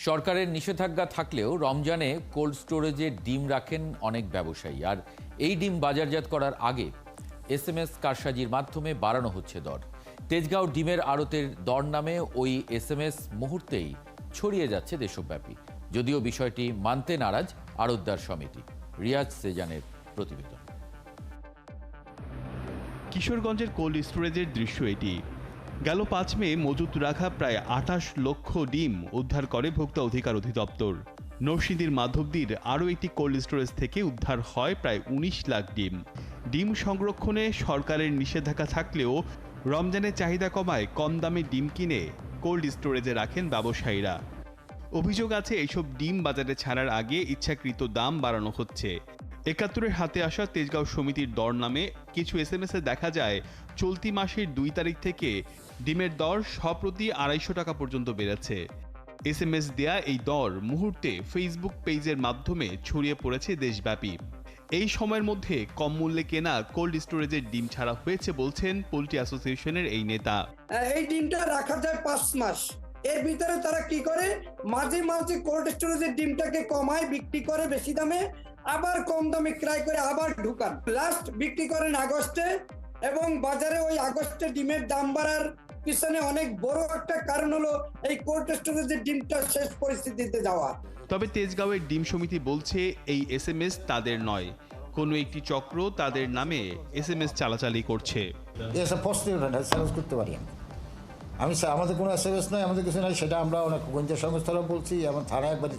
সরকারের নিষেধাজ্ঞা থাকলেও রমজানে কোল্ড স্টোরেজে ডিম রাখেন অনেক ব্যবসায়ী। আর এই ডিম বাজারজাত করার আগে এসএমএস কারসাজির মাধ্যমে বাড়ানো হচ্ছে দর। তেজগাঁও ডিমের আড়তের দর নামে ওই এসএমএস মুহূর্তেই ছড়িয়ে যাচ্ছে দেশব্যাপী। যদিও বিষয়টি মানতে নারাজ আড়তদার সমিতি। রিয়াজ সেজানের প্রতিবেদন। কিশোরগঞ্জের কোল্ড স্টোরেজের দৃশ্য এটি। গেল 5 মে মজুত রাখা প্রায় 28 লক্ষ ডিম উদ্ধার করে ভোক্তা অধিকার অধিদপ্তর। নরসিংদীর মাধবদীর আরও একটি কোল্ড স্টোরেজ থেকে উদ্ধার হয় প্রায় 19 লাখ ডিম। ডিম সংরক্ষণে সরকারের নিষেধাজ্ঞা থাকলেও রমজানের চাহিদা কমায় কম দামে ডিম কিনে কোল্ড স্টোরেজে রাখেন ব্যবসায়ীরা। অভিযোগ আছে এইসব ডিম বাজারে ছাড়ার আগে ইচ্ছাকৃত দাম বাড়ানো হচ্ছে। ৭১-এর হাতে আসা তেজগাঁও সমিতির দর নামে কিছু এসএমএসে দেখা যায় চলতি মাসের 2 তারিখ থেকে ডিমের দর প্রতি 250 টাকা পর্যন্ত বেড়েছে। এসএমএস দেয়া এই দর মুহূর্তে ফেসবুক পেজের মাধ্যমে ছড়িয়ে পড়েছে দেশব্যাপী। এই সময়ের মধ্যে কম মূল্যে কেনা কোল্ড স্টোরেজের ডিম ছাড়া হয়েছে বলছেন পোল্ট্রি অ্যাসোসিয়েশনের এই নেতা। এই ডিমটা রাখা যায় 5 মাস, এর ভিতরে তারা কি করে মাঝে মাঝে কোল্ড স্টোরেজের ডিমটাকে কমায় বিক্রি করে বেশি দামে, আবার কম দামে ক্রয় করে আবার ঢুকান। লাস্ট বিক্রি করেন আগস্টে, এবং বাজারে ওই আগস্টে ডিমের দাম বাড়ার পিছনে অনেক বড় একটা কারণ হলো এই কোল্ড স্টোরেজের ডিমটা শেষ পরিস্থিতিতে যাওয়া। তবে তেজগাঁওয়ের ডিম সমিতি বলছে এই এসএমএস তাদের নয়, কোনো একটি চক্র তাদের নামে এসএমএস চালাচালি করছে। এসব প্রশ্নই ওঠে না, চ্যালেঞ্জ করতে পারি আমি স্যার, আমাদের কোনো এসএমএস নয়, আমাদের কিছু নাই। সেটা আমরা অনেক গোয়েন্দা সংস্থারও বলছি, এবং থানায় একবার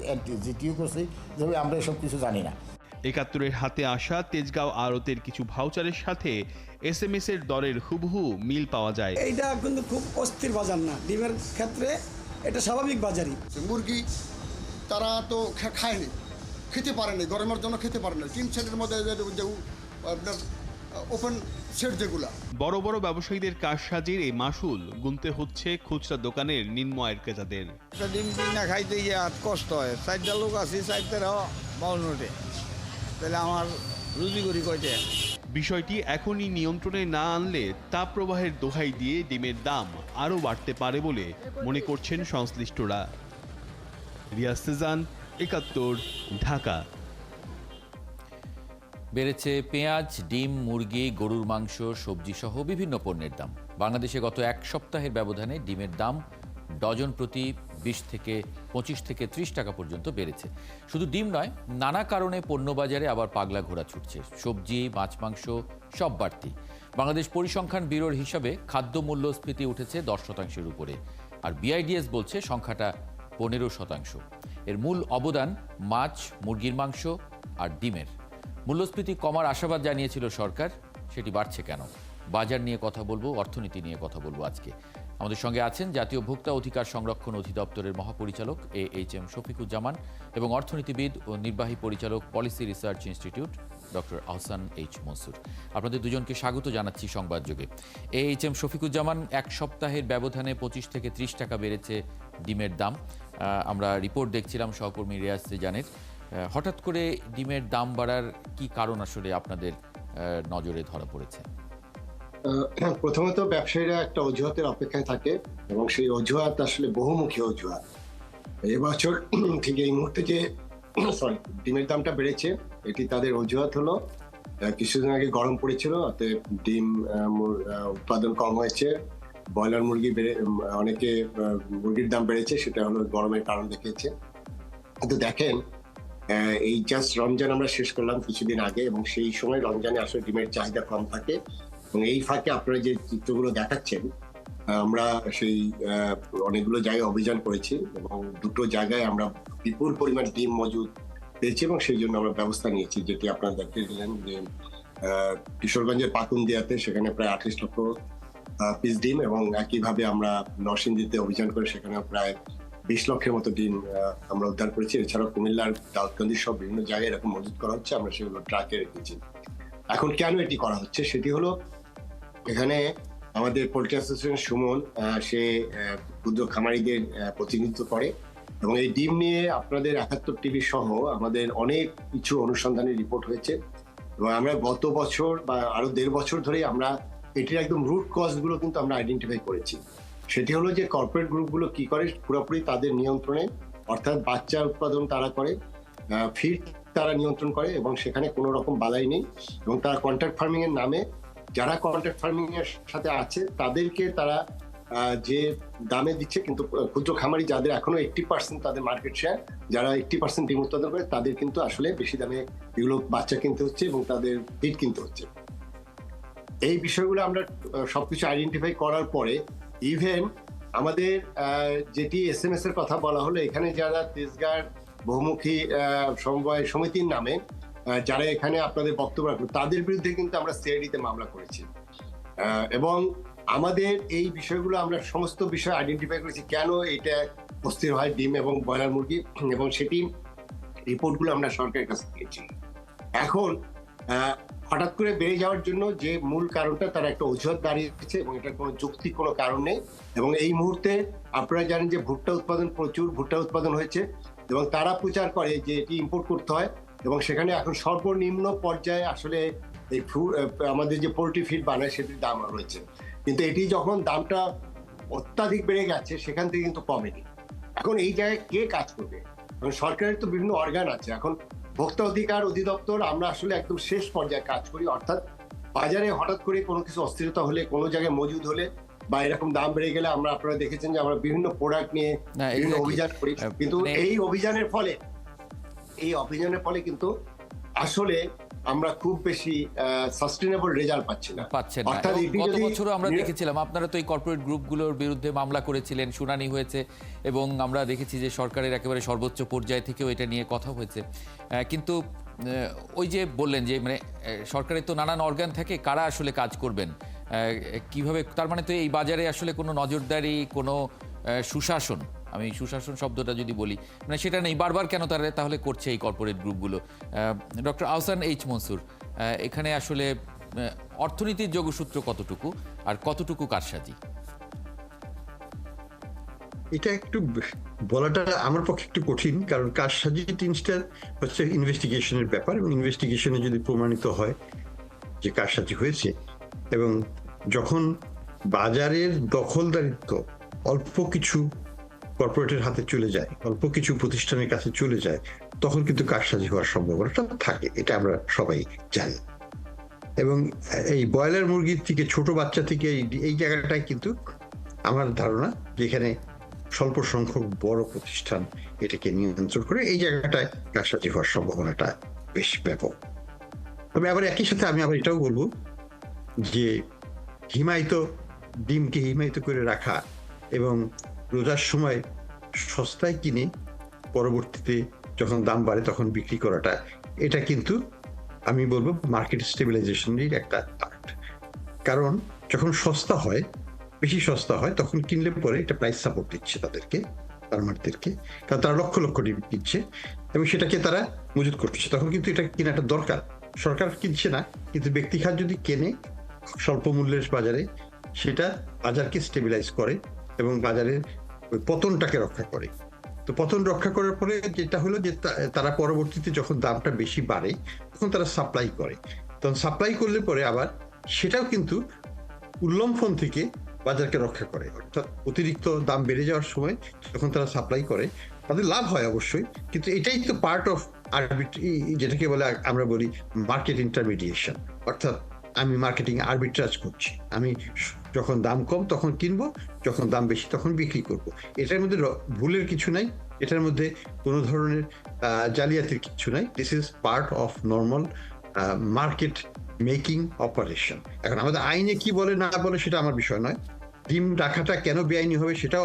জিটিও করছি, যেভাবে আমরা এসব কিছু জানি না। ৭১-এর হাতে আসা তেজগাঁও আড়তের কিছু ভাউচারের সাথে এসএমএস এর দরের হুবহু মিল পাওয়া যায়। এইটা কিন্তু খুব অস্থির বাজার না, ডিমের ক্ষেত্রে এটা স্বাভাবিক বাজারই। মুরগি তারা তো খায়নি, খেতে পারেনি, গরমের জন্য খেতে পারেনি। 3 সেটের মধ্যে যে আপনার ওপেন সেট যেগুলা, বড় বড় ব্যবসায়ীদের কারসাজির এই মাসুল গুনতে হচ্ছে খুচরা দোকানের নিম্ন আয়ের ক্রেতাদের। ডিম কিনা খাইতে গিয়ে কষ্ট হয়, 4টা লোক আছি, 4টারও 52 তাহলে আমার রুজি করি কয়টা। বিষয়টি এখনই নিয়ন্ত্রণে না আনলে তাপ প্রবাহের দোহাই দিয়ে ডিমের দাম আরও বাড়তে পারে বলে মনে করছেন সংশ্লিষ্টরা। রিয়াজ সেজান, ৭১, ঢাকা। বেড়েছে পেঁয়াজ, ডিম, মুরগি, গরুর মাংস, সবজি সহ বিভিন্ন পণ্যের দাম। বাংলাদেশে গত এক সপ্তাহের ব্যবধানে ডিমের দাম ডজন প্রতি 20 থেকে 25 থেকে 30 টাকা পর্যন্ত বেড়েছে। শুধু ডিম নয়, নানা কারণে পণ্য বাজারে আবার পাগলা ঘোরা ছুটছে। সবজি, মাছ, মাংস সব বাড়তি। বাংলাদেশ পরিসংখ্যান ব্যুরোর হিসাবে খাদ্য মূল্যস্ফীতি উঠেছে 10% উপরে, আর বিআইডিএস বলছে সংখ্যাটা 15%। এর মূল অবদান মাছ, মুরগির মাংস আর ডিমের। মূল্যস্ফীতি কমার আশাবাদ জানিয়েছিল সরকার, সেটি বাড়ছে কেন? বাজার নিয়ে কথা বলবো, অর্থনীতি নিয়ে কথা বলবো আজকে। আমাদের সঙ্গে আছেন জাতীয় ভোক্তা অধিকার সংরক্ষণ অধিদপ্তরের মহাপরিচালক AHM শফিকুজ্জামান এবং অর্থনীতিবিদ ও নির্বাহী পরিচালক policy research institute doctor Ahsan H Mansur. আপনাদের দুজনকে স্বাগত জানাচ্ছি সংবাদযোগে। AHM শফিকুজ্জামান, এক সপ্তাহের ব্যবধানে 25 থেকে 30 টাকা বেড়েছে ডিমের দাম। আমরা রিপোর্ট দেখছিলাম সহকর্মী রিয়াজ সেজানের। হঠাৎ করে ডিমের দাম বাড়ার কি কারণ আসলে আপনাদের নজরে ধরা পড়েছে? প্রথমত ব্যবসায়ীরা একটা অজুহাতের অপেক্ষায় থাকে, এবং সেই অজুহাত আসলে বহুমুখী অজুহাত। এবছর ঠিক এই মুহূর্তে যে ডিমের দামটা বেড়েছে, এটি তাদের অজুহাত হলো কিছুদিন আগে গরম পড়েছিল, অতএব ডিম উৎপাদন কম হয়েছে। ব্রয়লার মুরগি অনেকে মুরগির দাম বেড়েছে, সেটা হলো গরমের কারণ দেখিয়েছে। কিন্তু দেখেন, এই জাস্ট রমজান আমরা শেষ করলাম কিছুদিন আগে, এবং সেই সময় রমজানে আসলে ডিমের চাহিদা কম থাকে, এবং এই ফাঁকে আপনারা যে চিত্রগুলো দেখাচ্ছেন, আমরা সেই অনেকগুলো জায়গায় অভিযান করেছি, এবং 2টো জায়গায় আমরা বিপুল পরিমাণ ডিম মজুদ পেয়েছি, এবং সেই জন্য আমরা ব্যবস্থা নিয়েছি, যেটি আপনারা দেখতে দিলেন যে কিশোরগঞ্জের পাকুন্দিয়াতে সেখানে প্রায় 28 লক্ষ পিস ডিম, এবং একইভাবে আমরা নরসিংদীতে অভিযান করে সেখানে প্রায় 20 লক্ষের মতো ডিম আমরা উদ্ধার করেছি। এছাড়াও কুমিল্লার দাউদকান্দি সব বিভিন্ন জায়গায় এরকম মজুদ করা হচ্ছে, আমরা সেগুলো ট্রাকে রেখেছি। এখন কেন এটি করা হচ্ছে সেটি হলো, এখানে আমাদের পোল্ট্রি অ্যাসোসিয়েশন সুমন, সে ক্ষুদ্র খামারিদের প্রতিনিধিত্ব করে, এবং এই ডিম নিয়ে আপনাদের ৭১ টিভি সহ আমাদের অনেক কিছু অনুসন্ধানী রিপোর্ট হয়েছে, এবং আমরা গত বছর বা আরো 1.5 বছর ধরে আমরা এটির একদম রুট কজ গুলো কিন্তু আমরা আইডেন্টিফাই করেছি। সেটি হলো যে কর্পোরেট গ্রুপগুলো কি করে, পুরোপুরি তাদের নিয়ন্ত্রণে অর্থাৎ বাচ্চা উৎপাদন তারা করে, ফিড তারা নিয়ন্ত্রণ করে এবং সেখানে কোনো রকম বাধাই নেই। এবং তারা কন্ট্রাক্ট ফার্মিং এর নামে, যারা কন্ট্রাক্ট ফার্মিং এর সাথে আছে তাদেরকে তারা যে দামে দিচ্ছে, কিন্তু ক্ষুদ্র খামারি যাদের এখনো 80% তাদের মার্কেট শেয়ার, যারা 80% ডিম উৎপাদন করে তাদের কিন্তু আসলে বেশি দামে এগুলো বাচ্চা কিনতে হচ্ছে এবং তাদের ফিড কিনতে হচ্ছে। এই বিষয়গুলো আমরা সবকিছু আইডেন্টিফাই করার পরে ইভেন আমাদের যেটি SMS এর কথা বলা হলো, এখানে যারা তেজগাঁর বহুমুখী সমবায় সমিতির নামে যারা এখানে আপনাদের বক্তব্য রাখলো তাদের বিরুদ্ধে কিন্তু আমরা সিআইডিতে মামলা করেছি এবং আমাদের এই বিষয়গুলো আমরা সমস্ত বিষয় আইডেন্টিফাই করেছি কেন এটা অস্থির হয় ডিম এবং ব্রয়লার মুরগি, এবং সেটি রিপোর্টগুলো আমরা সরকারের কাছে দিয়েছি। এখন হঠাৎ করে বেড়ে যাওয়ার জন্য যে মূল কারণটা তারা একটা অজুহাত দাঁড়িয়েছে এবং এটার কোনো যৌক্তিক কোনো কারণ নেই। এবং এই মুহূর্তে আপনারা জানেন যে প্রচুর ভুট্টা উৎপাদন হয়েছে এবং তারা প্রচার করে যে এটি ইম্পোর্ট করতে হয় এবং সেখানে এখন সর্বনিম্ন পর্যায়ে আসলে এই আমাদের যে পোল্ট্রি ফিড বানায় সেটির দাম রয়েছে, কিন্তু এটি যখন দামটা অত্যাধিক বেড়ে গেছে সেখান থেকে কিন্তু কমেনি। এখন এই জায়গায় কে কাজ করবে? কারণ সরকারের তো বিভিন্ন অর্গান আছে। এখন ভোক্তা অধিকার অধিদপ্তর আমরা আসলে একদম শেষ পর্যায়ে কাজ করি, অর্থাৎ বাজারে হঠাৎ করে কোনো কিছু অস্থিরতা হলে, কোনো জায়গায় মজুদ হলে বা এরকম দাম বেড়ে গেলে আপনারা দেখেছেন যে আমরা বিভিন্ন প্রোডাক্ট নিয়ে বিভিন্ন অভিযান করি, কিন্তু এই অভিযানের ফলে কিন্তু আসলে আমরা খুব বেশি সাস্টেনেবল রেজাল্ট পাচ্ছি না। গত বছরও আমরা দেখেছিলাম আপনারা তো এই কর্পোরেট গ্রুপগুলোর বিরুদ্ধে মামলা করেছিলেন, শুনানি হয়েছে এবং আমরা দেখেছি যে সরকারের একেবারে সর্বোচ্চ পর্যায় থেকেও এটা নিয়ে কথা হয়েছে। কিন্তু ওই যে বললেন যে মানে সরকারের তো নানান অর্গান থাকে, কারা আসলে কাজ করবেন কিভাবে? তার মানে তো এই বাজারে আসলে কোনো নজরদারি, কোনো সুশাসন, আমি সুশাসন শব্দটা যদি বলি মানে সেটা নেই। বারবার কেন তাহলে করছে এই কর্পোরেট গ্রুপগুলো? ডক্টর আহসান এইচ মনসুর, এখানে আসলে অর্থনীতির যোগসূত্র কতটুকু আর কতটুকু কারসাজি? এটা একটু বলাটা আমার পক্ষে একটু কঠিন, কারণ কারসাজি জিনিসটা হচ্ছে ইনভেস্টিগেশনের ব্যাপার এবং ইনভেস্টিগেশনে যদি প্রমাণিত হয় যে কারসাজি হয়েছে এবং যখন বাজারের দখলদারিত্ব অল্প কিছু কর্পোরেটের হাতে চলে যায়, অল্প কিছু প্রতিষ্ঠানের কাছে চলে যায়, তখন কিন্তু কারসাজি হওয়ার সম্ভাবনাটা থাকে, এটা আমরা সবাই জানি। এবং এই ব্রয়লার মুরগির থেকে, ছোট বাচ্চা থেকে এই জায়গাটায় কিন্তু আমার ধারণা যেখানে স্বল্প সংখ্যক বড় প্রতিষ্ঠান এটাকে নিয়ন্ত্রণ করে, এই জায়গাটায় কারসাজি হওয়ার সম্ভাবনাটা বেশ ব্যাপক। তবে আবার একই সাথে আমি আবার এটাও বলবো যে ডিমকে হিমায়িত করে রাখা এবং রোজার সময় সস্তায় কিনে পরবর্তীতে যখন দাম বাড়ে তখন বিক্রি করাটা, এটা কিন্তু আমি বলবো মার্কেট স্টেবিলাইজেশনের একটা পার্ট। কারণ যখন সস্তা হয়, বেশি সস্তা হয়, তখন কিনলে পরে এটা প্রাইস সাপোর্ট দিচ্ছে তাদেরকে, ফার্মারদেরকে, কারণ তারা লক্ষ লক্ষ ডিম কিনছে এবং সেটাকে তারা মজুত করছে। তখন কিন্তু এটা কেনাটা দরকার, সরকার কিনছে না, কিন্তু ব্যক্তিখাত যদি কেনে স্বল্প মূল্যের বাজারে, সেটা বাজারকে স্টেবিলাইজ করে এবং বাজারের পতনটাকে রক্ষা করে। তো পতন রক্ষা করার পরে যেটা হলো যে তারা পরবর্তীতে যখন দামটা বেশি বাড়ে তখন তারা সাপ্লাই করে, তখন সাপ্লাই করলে পরে আবার সেটাও কিন্তু উল্লম্ফন থেকে বাজারকে রক্ষা করে। অর্থাৎ অতিরিক্ত দাম বেড়ে যাওয়ার সময় যখন তারা সাপ্লাই করে তাদের লাভ হয় অবশ্যই, কিন্তু এটাই তো পার্ট অফ যেটাকে বলে আমরা বলি মার্কেট ইন্টারমিডিয়েশন। অর্থাৎ আমি মার্কেটিং আরবিট্রাজ করছি, আমি যখন দাম কম তখন কিনবো, যখন দাম বেশি তখন বিক্রি করব। এটার মধ্যে ভুলের কিছু নাই, এটার মধ্যে কোনো ধরনের জালিয়াতির কিছু নাই। This is part of normal market making operation. এখন আমাদের আইনে কি বলে না বলে সেটা আমার বিষয় নয়, ডিম রাখাটা কেন বেআইনি হবে সেটাও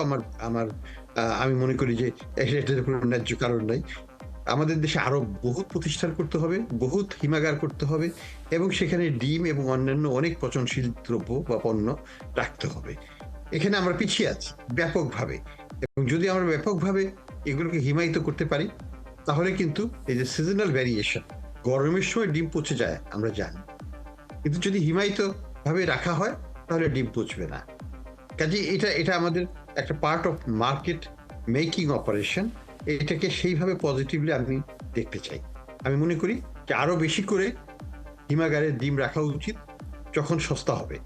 আমি মনে করি যে এটার কোনো ন্যায্য কারণ নাই। আমাদের দেশে আরো বহুত প্রতিষ্ঠান করতে হবে, বহুত হিমাগার করতে হবে এবং সেখানে ডিম এবং অন্যান্য অনেক পচনশীল দ্রব্য বা পণ্য রাখতে হবে। এখানে আমরা পিছিয়ে আছি ব্যাপকভাবে, এবং যদি আমরা ব্যাপকভাবে এগুলোকে হিমায়িত করতে পারি তাহলে কিন্তু এই যে সিজনাল ভ্যারিয়েশন, গরমের সময় ডিম পচে যায় আমরা জানি, কিন্তু যদি হিমায়িত ভাবে রাখা হয় তাহলে ডিম পচবে না। কাজে এটা আমাদের একটা part of market making operation, এটাকে সেইভাবে পজিটিভলি আমি দেখতে চাই। আমি মনে করি যে আরো বেশি করে হিমাগারে ডিম রাখা উচিত যখন সস্তা হবে,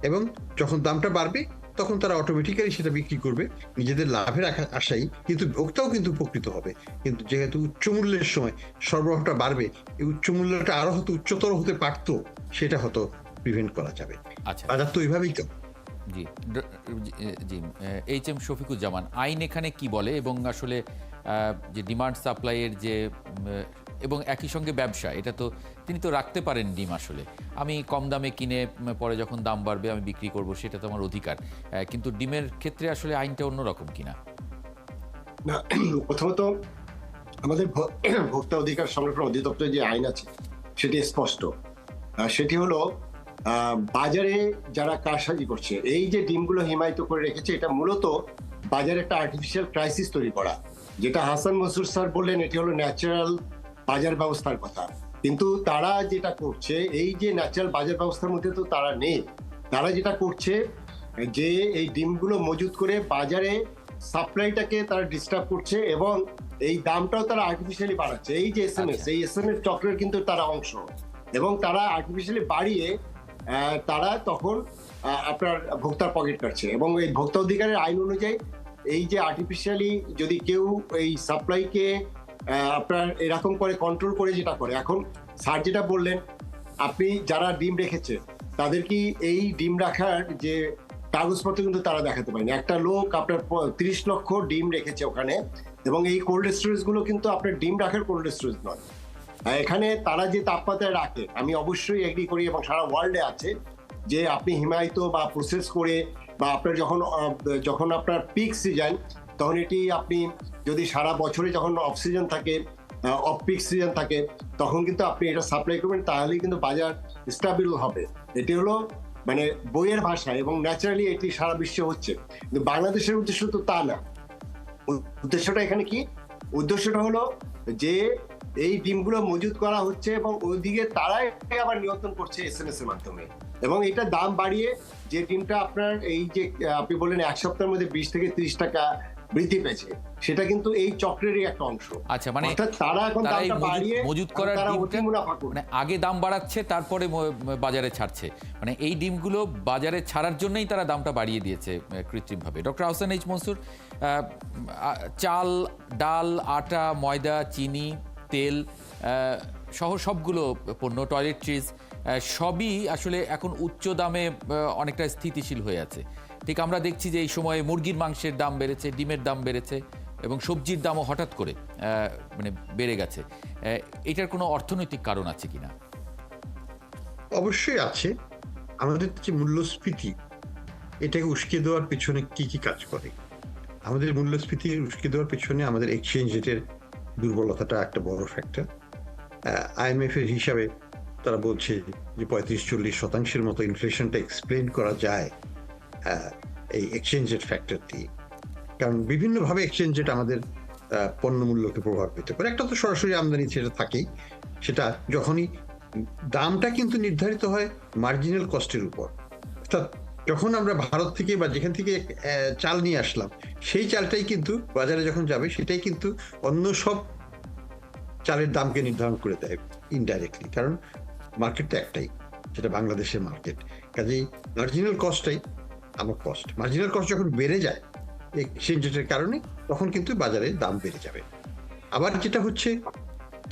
এবং যখন দামটা বাড়বে তখন তারা অটোমেটিক্যালি সেটা বিক্রি করবে নিজেদের লাভের আশাই, কিন্তু ভোক্তাও কিন্তু উপকৃত হবে। কিন্তু যেহেতু উচ্চ মূল্যের সময় সরবরাহটা বাড়বে, এই উচ্চ মূল্যটা আরো হয়তো উচ্চতর হতে পারতো, সেটা হয়তো প্রিভেন্ট করা যাবে। আচ্ছা, বাজার তো ওইভাবেই তো। জি জি, এইচ এম শফিকুজ্জামান, আইন এখানে কি বলে, এবং আসলে যে ডিমান্ড সাপ্লাইয়ের যে এবং একই সঙ্গে ব্যবসা, এটা তো তিনি তো রাখতে পারেন ডিম, আসলে আমি কম দামে কিনে পরে যখন দাম বাড়বে আমি বিক্রি করব, সেটা তো আমার অধিকার, কিন্তু ডিমের ক্ষেত্রে আসলে আইনটা অন্যরকম কিনা? না, প্রথমত আমাদের ভোক্তা অধিকার সংরক্ষণ অধিদপ্তরের যে আইন আছে সেটি স্পষ্ট। সেটি হলো বাজারে যারা কারসাজি করছে, এই যে ডিমগুলো হিমায়িত করে রেখেছে, এটা মূলত বাজারে একটা আর্টিফিশিয়াল ক্রাইসিস তৈরি করা। যেটা হাসান মনসুর স্যার বললেন, এটি হলো ন্যাচারাল বাজার ব্যবস্থার কথা, কিন্তু তারা যেটা করছে, এই যে ন্যাচারাল বাজার ব্যবস্থার মধ্যে তো তারা নেই। তারা যেটা করছে যে এই ডিমগুলো মজুত করে বাজারে সাপ্লাইটাকে তারা ডিস্টার্ব করছে, এবং এই দামটাও তারা আর্টিফিশিয়ালি বাড়াচ্ছে। এই যে এসএমএস, এই এসএমএস চক্রের কিন্তু তারা অংশ, এবং তারা আর্টিফিশিয়ালি বাড়িয়ে তারা তখন আপনার ভোক্তার পকেট কাটছে। এবং এই ভোক্তা অধিকারের আইন অনুযায়ী এই যে আর্টিফিশিয়ালি যদি কেউ এই সাপ্লাইকে আপনার এরকম করে কন্ট্রোল করে যেটা করে, এখন স্যার যেটা বললেন, আপনি যারা ডিম রেখেছে তাদের কি এই ডিম রাখার যে কাগজপত্র কিন্তু তারা দেখাতে পারেনি। একটা লোক আপনার 30 লক্ষ ডিম রেখেছে ওখানে, এবং এই কোল্ড স্টোরেজ গুলো কিন্তু আপনার ডিম রাখার কোল্ড স্টোরেজ নয়। এখানে তারা যে তাপমাত্রায় রাখে, আমি অবশ্যই এগ্রি করি, এবং সারা ওয়ার্ল্ডে আছে যে আপনি হিমায়িত বা প্রসেস করে, বা আপনার যখন আপনার পিক সিজন, তখন এটি আপনি যদি সারা বছরে যখন অফ সিজন থাকে, অফ পিক সিজন থাকে, তখন কিন্তু আপনি এটা সাপ্লাই করবেন, তাহলেই কিন্তু বাজার স্টেবল হবে। এটি হলো মানে বইয়ের ভাষা, এবং ন্যাচারালি এটি সারা বিশ্বে হচ্ছে। কিন্তু বাংলাদেশের উদ্দেশ্য তো তা না। উদ্দেশ্যটা এখানে কি? উদ্দেশ্যটা হলো যে এই ডিমগুলো মজুত করা হচ্ছে, এবং ওইদিকে তারাই আবার নিয়ন্ত্রণ করছে এসএমএস এর মাধ্যমে, এবং এটা দাম বাড়িয়ে যে ডিমটা আপনার এই যে আপনি বললেন 1 সপ্তাহের মধ্যে 20 থেকে 30 টাকা বৃদ্ধি পেয়েছে, সেটা কিন্তু এই চক্রেরই একটা অংশ। আচ্ছা, মানে অর্থাৎ তারা এখন দামটা বাড়িয়ে মজুত করার তারা ডিমটা অতি মুনাফা করছে। মানে আগে দাম বাড়াচ্ছে, তারপরে বাজারে ছাড়ছে, মানে এই ডিমগুলো বাজারে ছাড়ার জন্যই তারা দামটা বাড়িয়ে দিয়েছে কৃত্রিমভাবে। ডক্টর আহসান এইচ মনসুর, চাল, ডাল, আটা, ময়দা, চিনি, তেল সহ সবগুলো পণ্য, টয়লেট্রিজ, সবই আসলে এখন উচ্চ দামে অনেকটা স্থিতিশীল হয়ে আছে। ঠিক আমরা দেখছি যে এই সময়ে মুরগির মাংসের দাম বেড়েছে, ডিমের দাম বেড়েছে, এবং সবজির দামও হঠাৎ করে মানে বেড়ে গেছে। এটার কোনো অর্থনৈতিক কারণ আছে কিনা? অবশ্যই আছে। আমাদের যে মূল্যস্ফীতি, এটাকে উস্কে দেওয়ার পিছনে কি কি কাজ করে? আমাদের মূল্যস্ফীতি উস্কে দেওয়ার পিছনে আমাদের এক্সচেঞ্জ রেটের দুর্বলতাটা একটা বড় ফ্যাক্টর। আইএমএফ এর হিসাবে তারা বলছে যে 35-40% মতো ইনফ্লেশনটা এক্সপ্লেন করা যায় এই এক্সচেঞ্জ রেট ফ্যাক্টর দিয়ে। কারণ বিভিন্নভাবে এক্সচেঞ্জ রেট আমাদের পণ্য মূল্যকে প্রভাবিত করে। একটা তো সরাসরি আমদানি সেটা থাকেই, সেটা যখনই দামটা কিন্তু নির্ধারিত হয় মার্জিনাল কস্টের উপর। অর্থাৎ যখন আমরা ভারত থেকে বা যেখান থেকে চাল নিয়ে আসলাম, সেই চালটাই কিন্তু বাজারে যখন যাবে, সেটাই কিন্তু অন্য সব চালের দামকে নির্ধারণ করে দেয় ইনডাইরেক্টলি। কারণ মার্কেট তো একটাই, সেটা বাংলাদেশের মার্কেট। কাজেই মার্জিনাল কস্টটাই আমার কস্ট। মার্জিনাল কস্ট যখন বেড়ে যায় এক্সচেঞ্জ রেটের কারণে, তখন কিন্তু বাজারে দাম বেড়ে যাবে। আবার যেটা হচ্ছে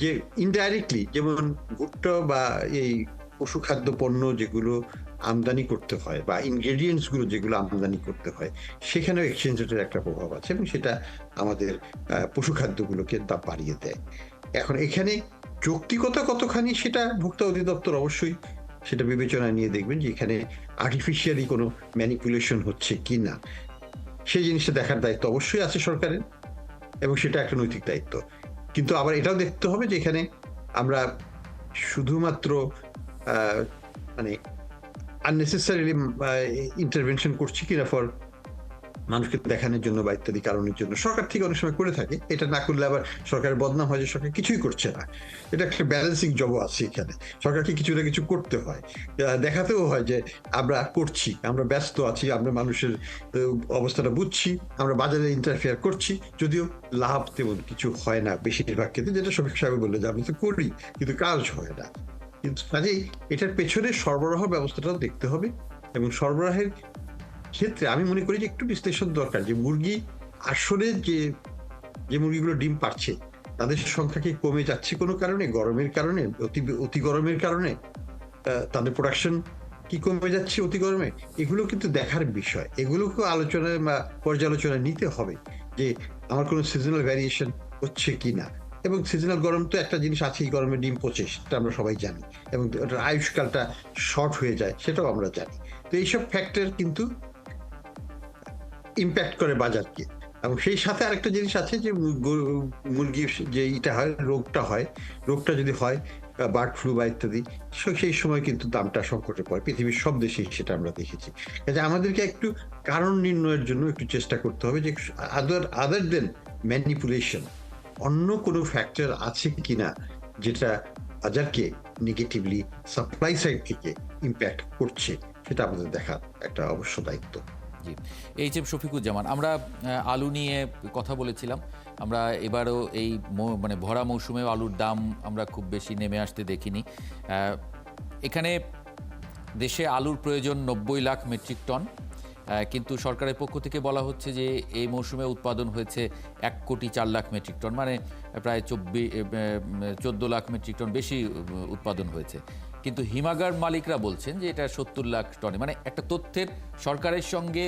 যে ইনডাইরেক্টলি, যেমন ভুট্টা বা এই পশুখাদ্য পণ্য যেগুলো আমদানি করতে হয়, বা ইনগ্রেডিয়েন্টস গুলো যেগুলো আমদানি করতে হয়, সেখানেও এক্সচেঞ্জ রেটের একটা প্রভাব আছে, এবং সেটা আমাদের পশুখাদ্যগুলোকে দাম বাড়িয়ে দেয়। এখন এখানে যৌক্তিকতা কতখানি, সেটা ভোক্তা অধিদপ্তর অবশ্যই সেটা বিবেচনায় নিয়ে দেখবেন যে এখানে আর্টিফিশিয়ালি কোনো ম্যানিপুলেশন হচ্ছে কি না। সেই জিনিসটা দেখার দায়িত্ব অবশ্যই আছে সরকারের, এবং সেটা একটা নৈতিক দায়িত্ব। কিন্তু আবার এটাও দেখতে হবে যে এখানে আমরা শুধুমাত্র মানে আননেসেসারিলি ইন্টারভেনশন করছি কিনা ফর মানুষকে দেখানোর জন্য বা ইত্যাদি কারণের জন্য। সরকার থেকে অনেক সময় করে থাকে, এটা না করলে আবার সরকারের বদনাম হয় যে সরকার কিছুই করছে না। এটা একটা ব্যালেন্সিং জব আছে এখানে, সরকারকে কিছু না কিছু করতে হয়, দেখাতেও হয় যে আমরা করছি, আমরা ব্যস্ত আছি, আমরা মানুষের অবস্থাটা বুঝছি, আমরা বাজারে ইন্টারফেয়ার করছি, যদিও লাভ তেমন কিছু হয় না বেশিরভাগ ক্ষেত্রে, যেটা শফিক সাহেব বললে যে আমি তো করি কিন্তু কাজ হয় না। কিন্তু কাজেই এটার পেছনে সরবরাহ ব্যবস্থাটাও দেখতে হবে, এবং সরবরাহের ক্ষেত্রে আমি মনে করি যে একটু বিশ্লেষণ দরকার, যে মুরগি আসলে যে মুরগিগুলো ডিম পারছে তাদের সংখ্যা কি কমে যাচ্ছে কোনো কারণে, গরমের কারণে, অতি গরমের কারণে তাদের প্রোডাকশন কি কমে যাচ্ছে অতি গরমে, এগুলো কিন্তু দেখার বিষয়। এগুলোকে আলোচনায় বা পর্যালোচনায় নিতে হবে যে আমার কোনো সিজনাল ভ্যারিয়েশন হচ্ছে কিনা। এবং সিজনাল গরম তো একটা জিনিস আছে, এই গরমে ডিম পচে, সেটা আমরা সবাই জানি, এবং ওটার আয়ুষ্কালটা শর্ট হয়ে যায় সেটাও আমরা জানি। তো এইসব ফ্যাক্টর কিন্তু ইম্প্যাক্ট করে বাজারকে। এবং সেই সাথে আরেকটা জিনিস আছে যে মুরগির যে রোগটা যদি হয় বার্ড ফ্লু বা ইত্যাদি, সেই সময় কিন্তু দামটা সংকটে পড়ে। পৃথিবীর সব দেশেই সেটা আমরা দেখেছি। কাজে আমাদেরকে একটু কারণ নির্ণয়ের জন্য একটু চেষ্টা করতে হবে যে আদার দেন ম্যানিপুলেশন অন্য কোনো ফ্যাক্টর আছে কিনা যেটা বাজারকে নেগেটিভলি সাপ্লাই সাইড থেকে ইম্প্যাক্ট করছে, সেটা আমাদের দেখার একটা অবশ্য দায়িত্ব। জি, এইচ.এম. শফিকুজ্জামান, আমরা আলু নিয়ে কথা বলেছিলাম। আমরা এবারও এই মানে ভরা মৌসুমেও আলুর দাম আমরা খুব বেশি নেমে আসতে দেখিনি। এখানে দেশে আলুর প্রয়োজন 90 লাখ মেট্রিক টন, কিন্তু সরকারের পক্ষ থেকে বলা হচ্ছে যে এই মৌসুমে উৎপাদন হয়েছে 1,04,00,000 মেট্রিক টন, মানে প্রায় 14 লাখ মেট্রিক টন বেশি উৎপাদন হয়েছে। কিন্তু হিমাগার মালিকরা বলছেন যে এটা 70 লাখ টনে, মানে একটা তথ্যের, সরকারের সঙ্গে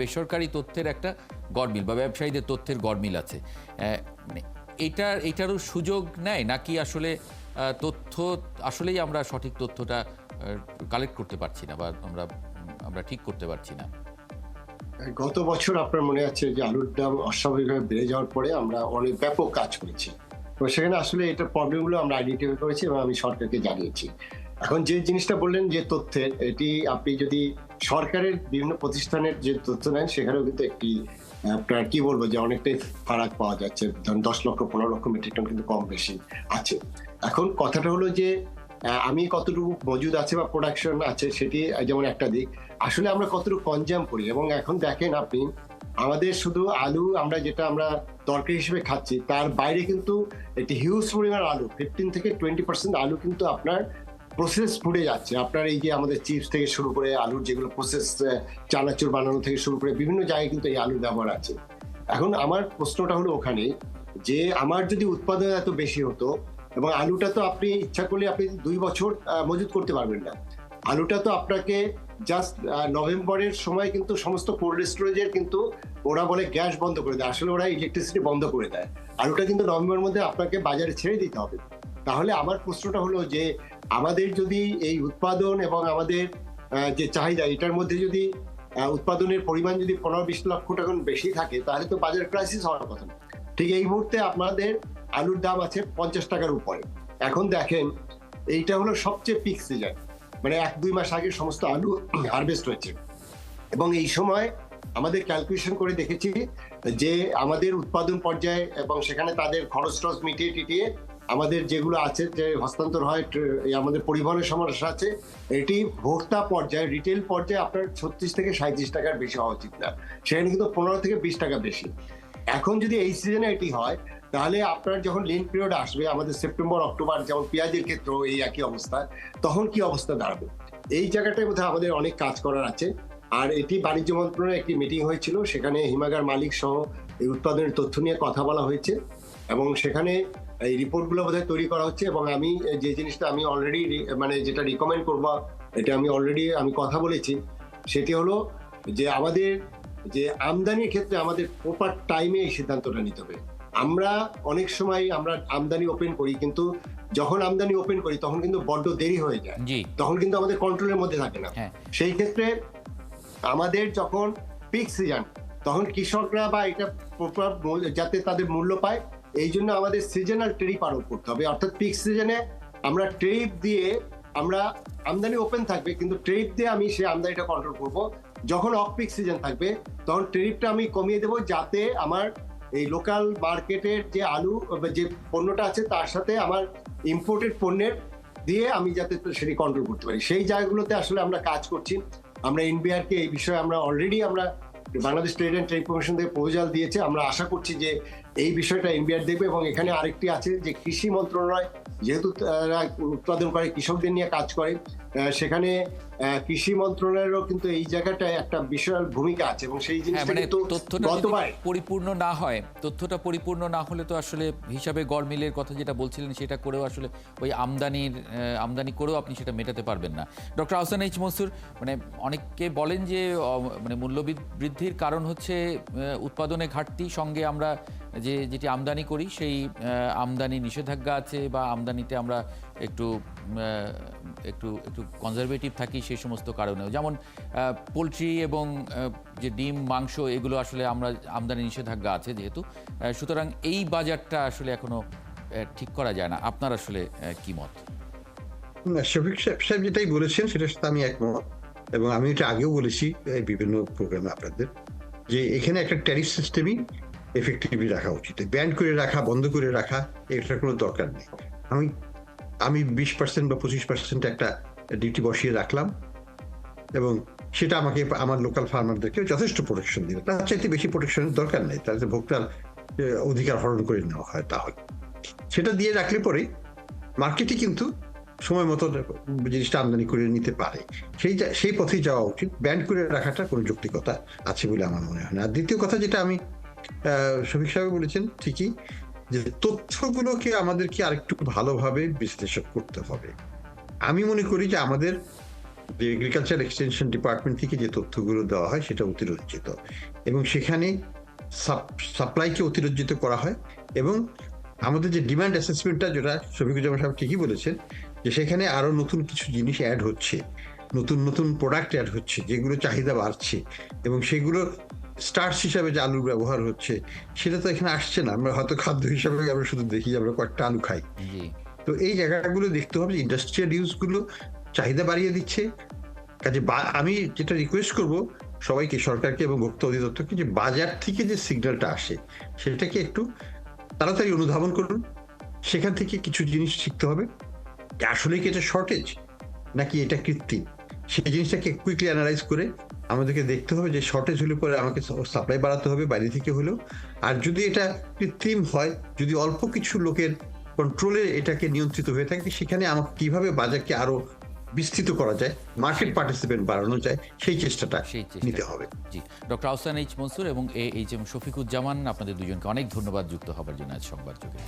বেসরকারি তথ্যের একটা গড়মিল বা ব্যবসায়ীদের তথ্যের গড়মিল আছে। মানে এইটারও সুযোগ নেয় নাকি আসলে তথ্য আসলেই আমরা সঠিক তথ্যটা কালেক্ট করতে পারছি না বা আমরা ঠিক করতে পারছি না? গত বছর আপনার মনে আছে যে আলুর দাম অস্বাভাবিকভাবে বেড়ে যাওয়ার পরে আমরা অনেক ব্যাপক কাজ করেছি, তো সেখানে আসলে এটার প্রবলেমগুলো আমরা আইডেন্টিফাই করেছি এবং আমি সরকারকে জানিয়েছি। এখন যে জিনিসটা বললেন যে তথ্যের, এটি আপনি যদি সরকারের বিভিন্ন প্রতিষ্ঠানের যে তথ্য নেন সেখানেও কিন্তু একটি আপনার কি বলবো যে অনেকটাই ফারাক পাওয়া যাচ্ছে। ধরুন 10 লক্ষ 15 লক্ষ মেট্রিক টন কিন্তু কম বেশি আছে। এখন কথাটা হলো যে আমি কতটুকু মজুদ আছে বা প্রোডাকশন আছে সেটি যেমন একটা দিক, আসলে আমরা কতটুকু কনজাম করি। এবং এখন দেখেন আপনি আমাদের শুধু আলু আমরা যেটা আমরা তরকারি হিসেবে খাচ্ছি তার বাইরে কিন্তু একটি হিউজ পরিমাণ আলু 15 থেকে 20% আলু কিন্তু আপনার প্রসেস ফুডে যাচ্ছে। আপনার এই যে আমাদের চিপস থেকে শুরু করে আলুর যেগুলো প্রসেস চানাচুর বানানো থেকে শুরু করে বিভিন্ন জায়গায় কিন্তু এই আলুর ব্যবহার আছে। এখন আমার প্রশ্নটা হলো ওখানে যে আমার যদি উৎপাদন এত বেশি হতো, এবং আলুটা তো আপনি ইচ্ছা করলে আপনি 2 বছর মজুত করতে পারবেন না। আলুটা তো আপনাকে জাস্ট নভেম্বরের সময় কিন্তু সমস্ত কোল্ড স্টোরেজের কিন্তু ওরা বলে গ্যাস বন্ধ করে দেয়, আসলে ওরা ইলেকট্রিসিটি বন্ধ করে দেয়। আলুটা কিন্তু নভেম্বরের মধ্যে আপনাকে বাজারে ছেড়ে দিতে হবে। তাহলে আমার প্রশ্নটা হলো যে আমাদের যদি এই উৎপাদন এবং আমাদের যে চাহিদা এটার মধ্যে যদি উৎপাদনের পরিমাণ যদি 15-20 লক্ষ টাকা বেশি থাকে তাহলে তো বাজার ক্রাইসিস হওয়ার কথা না। ঠিক এই মুহূর্তে আপনাদের আলুর দাম আছে 50 টাকার উপরে। এখন দেখেন এইটা হলো সবচেয়ে পিক সিজন, মানে 1-2 মাস আগে সমস্ত আলু হারভেস্ট হয়েছে, এবং এই সময় আমাদের ক্যালকুলেশন করে দেখেছি যে আমাদের উৎপাদন পর্যায়ে এবং সেখানে তাদের খরচ টরচ মিটিয়ে টিটিয়ে আমাদের যেগুলো আছে যে হস্তান্তর হয়, আমাদের পরিবহনের সমস্যা আছে, এটি ভোক্তা পর্যায়ে রিটেল পর্যায়ে আপনার 36 থেকে 37 টাকার বেশি হওয়া উচিত না, সেখানে কিন্তু 15 থেকে 20 টাকা বেশি। এখন যদি এই সিজনে এটি হয় তাহলে আপনার যখন লিন পিরিয়ড আসবে আমাদের সেপ্টেম্বর অক্টোবর, যেমন পেঁয়াজের ক্ষেত্রেও এই একই অবস্থা, তখন কি অবস্থা দাঁড়াবে? এই জায়গাটায় বোধহয় আমাদের অনেক কাজ করার আছে। আর এটি বাণিজ্য মন্ত্রণালয়ের একটি মিটিং হয়েছিল, সেখানে হিমাগার মালিক সহ এই উৎপাদনের তথ্য নিয়ে কথা বলা হয়েছে এবং সেখানে এই রিপোর্টগুলো বোধহয় তৈরি করা হচ্ছে। এবং আমি যে জিনিসটা আমি অলরেডি মানে যেটা রিকমেন্ড করবো, এটা আমি অলরেডি কথা বলেছি, সেটি হলো যে আমাদের যে আমদানির ক্ষেত্রে আমাদের প্রপার টাইমে এই সিদ্ধান্তটা নিতে হবে। আমরা অনেক সময় আমরা আমদানি ওপেন করি, কিন্তু যখন আমদানি ওপেন করি তখন কিন্তু বড্ড দেরি হয়ে যায়, তখন কিন্তু আমাদের কন্ট্রোলের মধ্যে থাকে না। সেই ক্ষেত্রে আমাদের যখন পিক সিজন তখন কৃষকরা বা এটা প্রপার যাতে তাদের মূল্য পায়, এই জন্য আমাদের সিজনাল ট্যারিফ আরোপ করতে হবে। অর্থাৎ পিক সিজনে আমরা ট্যারিফ দিয়ে আমরা আমদানি ওপেন থাকবে, কিন্তু ট্যারিফ দিয়ে আমি সেই আমদানিটা কন্ট্রোল করব। যখন অফ পিক সিজন থাকবে তখন ট্যারিফটা আমি কমিয়ে দেবো, যাতে আমার এই লোকাল মার্কেটের যে আলু যে পণ্যটা আছে তার সাথে আমার ইম্পোর্টেড পণ্যের দিয়ে আমি যাতে সেটি কন্ট্রোল করতে পারি। সেই জায়গাগুলোতে আসলে আমরা কাজ করছি। আমরা এনবিআরকে এই বিষয়ে আমরা already Bangladesh trade and trade commission থেকে প্রপোজাল দিয়েছে। আমরা আশা করছি যে এই বিষয়টা এনবিআর দেখবে। এবং এখানে আরেকটি আছে যে কৃষি মন্ত্রণালয় যেহেতু উৎপাদন করে কৃষকদের নিয়ে কাজ করে, সেখানে কৃষি মন্ত্রণালয়েরও কিন্তু এই জায়গাটায় একটা বিশাল ভূমিকা আছে এবং সেই হ্যাঁ, জিনিসটা মানে কিন্তু তথ্যটা যদি গতবার পরিপূর্ণ না হয়, তথ্যটা পরিপূর্ণ না হলে তো আসলে হিসাবে গড় মিলের কথা যেটা বলছিলেন সেটা করেও আসলে ওই আমদানি করেও আপনি সেটা মেটাতে পারবেন না। ডক্টর আহসান এইচ মনসুর, মানে অনেকে বলেন যে মানে মূল্য বৃদ্ধির কারণ হচ্ছে উৎপাদনে ঘাটতি, সঙ্গে আমরা যেটি আমদানি করি সেই আমদানি নিষেধাজ্ঞা আছে বা আমদানিতে আমরা একটু একটু একটু কনজারভেটিভ থাকি সেই সমস্ত কারণেও, যেমন পোলট্রি এবং যে ডিম মাংস এগুলো আসলে আমরা আমদানি নিষেধাজ্ঞা আছে যেহেতু, সুতরাং এই বাজারটা আসলে এখনো ঠিক করা যায় না। আপনার আসলে কি মত? না, শফিক সাহেব যেটাই বলেছেন সেটার সাথে আমি একমত, এবং আমি এটা আগেও বলেছি এই বিভিন্ন প্রোগ্রামে আপনাদের, যে এখানে একটা ট্যারিফ সিস্টেমই এফেক্টিভলি রাখা উচিত। ব্যান করে রাখা, বন্ধ করে রাখা, এটার কোনো দরকার নেই। আমি 20% বা 25% একটা ডিউটি বসিয়ে রাখলাম এবং সেটা আমাকে আমার লোকাল ফার্মারদেরকে যথেষ্ট প্রোটেকশন দিবে। তার চাইতে বেশি প্রোটেকশনের দরকার নেই, তাহলে ভোক্তার অধিকার হরণ করে নেওয়া হয়। তাহলে সেটা দিয়ে রাখলে পরে মার্কেটে কিন্তু সময় মতো জিনিসটা আমদানি করে নিতে পারে। সেই পথেই যাওয়া উচিত। ব্যান করে রাখাটা কোনো যৌক্তিকতা আছে বলে আমার মনে হয় না। আর দ্বিতীয় কথা যেটা আমি শফিক সাহেব বলেছেন ঠিকই, যে তথ্যগুলোকে আমাদেরকে আরেকটু ভালোভাবে বিশ্লেষণ করতে হবে। আমি মনে করি যে আমাদের যে এগ্রিকালচার এক্সটেনশন ডিপার্টমেন্ট থেকে যে তথ্যগুলো দেওয়া হয় সেটা অতিরঞ্জিত, এবং সেখানে সাপ্লাইকে অতিরঞ্জিত করা হয়, এবং আমাদের যে ডিমান্ড অ্যাসেসমেন্টটা, যেটা শফিকুজ্জামান সাহেব ঠিকই বলেছেন, যে সেখানে আরো নতুন কিছু জিনিস অ্যাড হচ্ছে, নতুন নতুন প্রোডাক্ট অ্যাড হচ্ছে যেগুলো চাহিদা বাড়ছে, এবং সেগুলো স্টার্চ হিসাবে যে আলুর ব্যবহার হচ্ছে সেটা তো এখানে আসছে না। আমরা হয়তো খাদ্য হিসাবে আমরা শুধু দেখি, আমরা কয়েকটা আলু খাই। তো এই জায়গাগুলো দেখতে হবে যে ইন্ডাস্ট্রিয়াল ইউজ গুলো চাহিদা বাড়িয়ে দিচ্ছে। কাজে আমি যেটা রিকোয়েস্ট করব সবাইকে, সরকারকে এবং ভোক্তা অধিদপ্তরকে, যে বাজার থেকে যে সিগন্যালটা আসে সেটাকে একটু তাড়াতাড়ি অনুধাবন করুন। সেখান থেকে কিছু জিনিস শিখতে হবে, আসলে কি এটা শর্টেজ নাকি এটা কৃত্রিম, সেই জিনিসটাকে কুইকলি অ্যানালাইজ করে আমাদেরকে দেখতে হবে যে শর্টেজ হলে পরে আমাকে সাপ্লাই বাড়াতে হবে বাইরে থেকে হলেও, আর যদি এটা কৃত্রিম হয়, যদি অল্প কিছু লোকের কন্ট্রোলে এটাকে নিয়ন্ত্রিত হয়ে থাকে, সেখানে আমাকে কিভাবে বাজারকে আরো বিস্তৃত করা যায়, মার্কেট পার্টিসিপেন্ট বাড়ানো যায়, সেই চেষ্টাটা নিতে হবে। জি, ডক্টর আহসান এইচ মনসুর এবং এইচ এম শফিকুজ্জামান, আপনাদের দুজনকে অনেক ধন্যবাদ যুক্ত হবার জন্য আজ সংবাদ যুগে।